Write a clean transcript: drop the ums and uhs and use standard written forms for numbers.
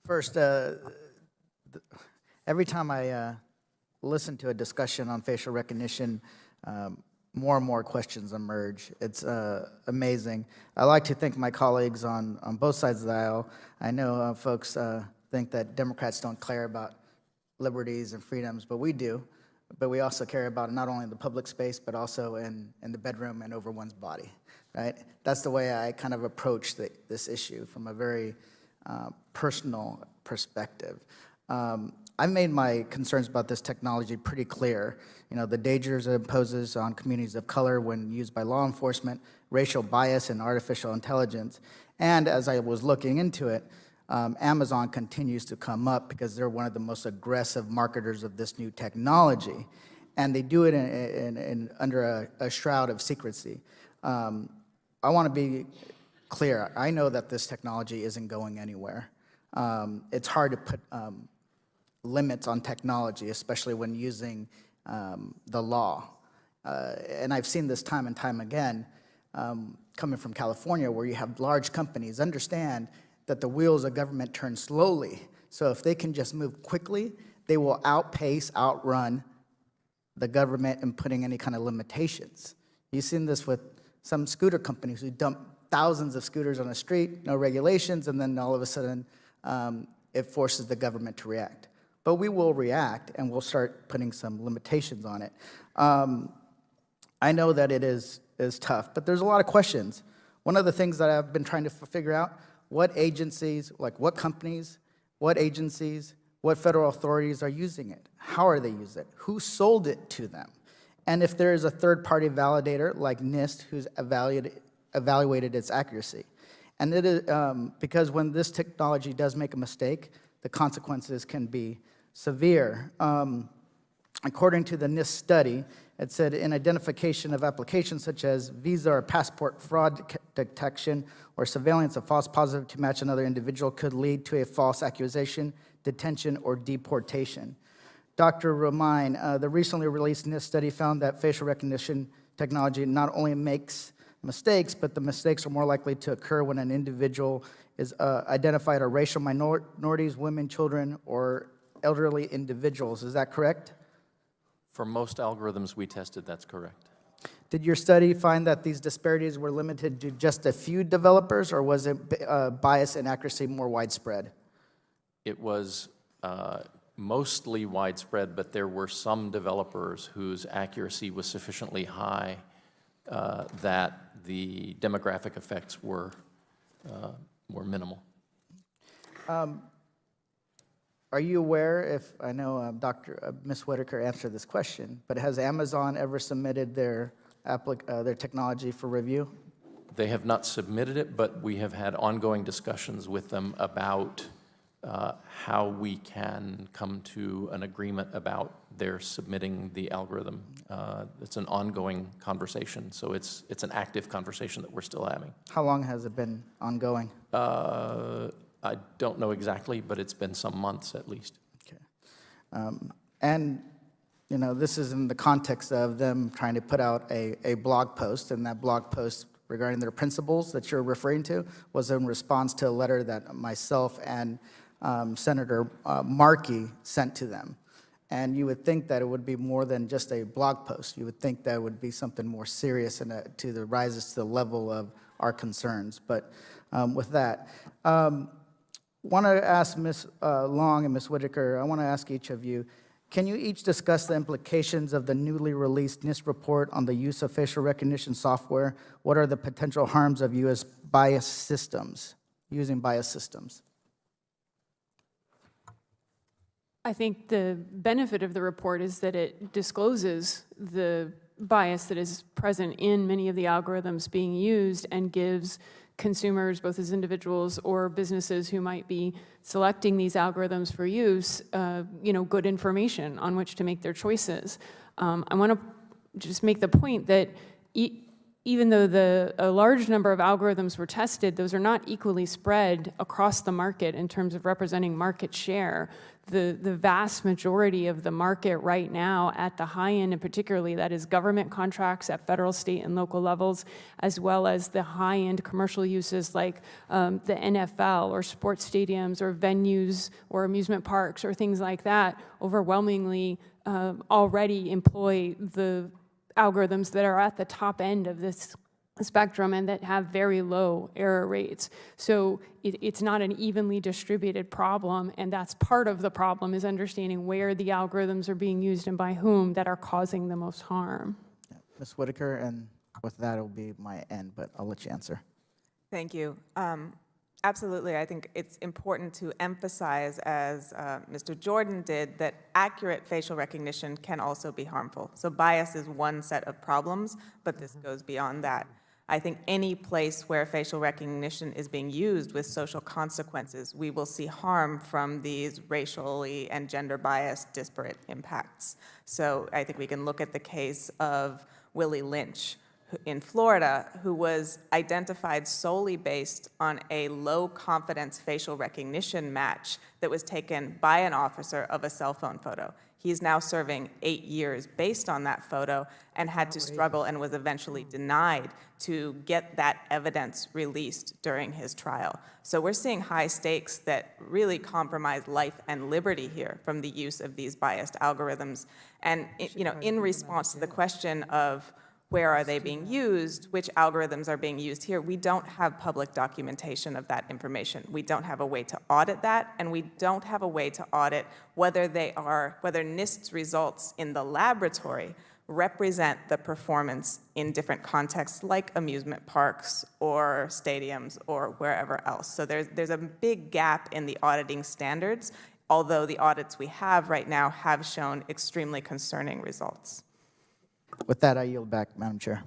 First, every time I listen to a discussion on facial recognition, more and more questions emerge. It's amazing. I like to thank my colleagues on both sides of the aisle. I know folks think that Democrats don't care about liberties and freedoms, but we do. But we also care about not only the public space, but also in the bedroom and over one's body, right? That's the way I kind of approach this issue from a very personal perspective. I've made my concerns about this technology pretty clear. You know, the dangers it poses on communities of color when used by law enforcement, racial bias and artificial intelligence. And as I was looking into it, Amazon continues to come up because they're one of the most aggressive marketers of this new technology. And they do it under a shroud of secrecy. I want to be clear. I know that this technology isn't going anywhere. It's hard to put limits on technology, especially when using the law. And I've seen this time and time again, coming from California, where you have large companies understand that the wheels of government turn slowly. So if they can just move quickly, they will outrun the government in putting any kind of limitations. You've seen this with some scooter companies who dump thousands of scooters on the street, no regulations, and then all of a sudden it forces the government to react. But we will react, and we'll start putting some limitations on it. I know that it is tough, but there's a lot of questions. One of the things that I've been trying to figure out, what agencies, like what companies, what agencies, what federal authorities are using it? How are they using it? Who sold it to them? And if there is a third-party validator like NIST who's evaluated its accuracy. And it is, because when this technology does make a mistake, the consequences can be severe. According to the NIST study, it said in identification of applications such as visa or passport fraud detection or surveillance, a false positive to match another individual could lead to a false accusation, detention, or deportation. Dr. Romine, the recently released NIST study found that facial recognition technology not only makes mistakes, but the mistakes are more likely to occur when an individual is identified as racial minorities, women, children, or elderly individuals. Is that correct? For most algorithms we tested, that's correct. Did your study find that these disparities were limited to just a few developers, or was it bias and accuracy more widespread? It was mostly widespread, but there were some developers whose accuracy was sufficiently high that the demographic effects were minimal. Are you aware, if I know Ms. Whitaker answered this question, but has Amazon ever submitted their technology for review? They have not submitted it, but we have had ongoing discussions with them about how we can come to an agreement about their submitting the algorithm. It's an ongoing conversation, so it's an active conversation that we're still having. How long has it been ongoing? I don't know exactly, but it's been some months at least. Okay. And, you know, this is in the context of them trying to put out a blog post, and that blog post regarding their principles that you're referring to was in response to a letter that myself and Senator Markey sent to them. And you would think that it would be more than just a blog post. You would think that would be something more serious and rises to the level of our concerns. But with that, want to ask Ms. Long and Ms. Whitaker, I want to ask each of you, can you each discuss the implications of the newly released NIST report on the use of facial recognition software? What are the potential harms of using biased systems? I think the benefit of the report is that it discloses the bias that is present in many of the algorithms being used and gives consumers, both as individuals or businesses who might be selecting these algorithms for use, good information on which to make their choices. I want to just make the point that even though a large number of algorithms were tested, those are not equally spread across the market in terms of representing market share. The vast majority of the market right now at the high end, and particularly that is government contracts at federal, state, and local levels, as well as the high-end commercial uses like the NFL or sports stadiums or venues or amusement parks or things like that, overwhelmingly already employ the algorithms that are at the top end of this spectrum and that have very low error rates. So it's not an evenly distributed problem, and that's part of the problem, is understanding where the algorithms are being used and by whom that are causing the most harm. Yeah. Ms. Whitaker, and with that, it'll be my end, but I'll let you answer. Thank you. Absolutely, I think it's important to emphasize, as Mr. Jordan did, that accurate facial recognition can also be harmful. So bias is one set of problems, but this goes beyond that. I think any place where facial recognition is being used with social consequences, we will see harm from these racially and gender biased disparate impacts. So I think we can look at the case of Willie Lynch in Florida, who was identified solely based on a low confidence facial recognition match that was taken by an officer of a cell phone photo. He's now serving 8 years based on that photo and had to struggle and was eventually denied to get that evidence released during his trial. So we're seeing high stakes that really compromise life and liberty here from the use of these biased algorithms. And in response to the question of where are they being used, which algorithms are being used here, we don't have public documentation of that information. We don't have a way to audit that, and we don't have a way to audit whether NIST's results in the laboratory represent the performance in different contexts like amusement parks or stadiums or wherever else. So there's a big gap in the auditing standards, although the audits we have right now have shown extremely concerning results. With that, I yield back, Madam Chair.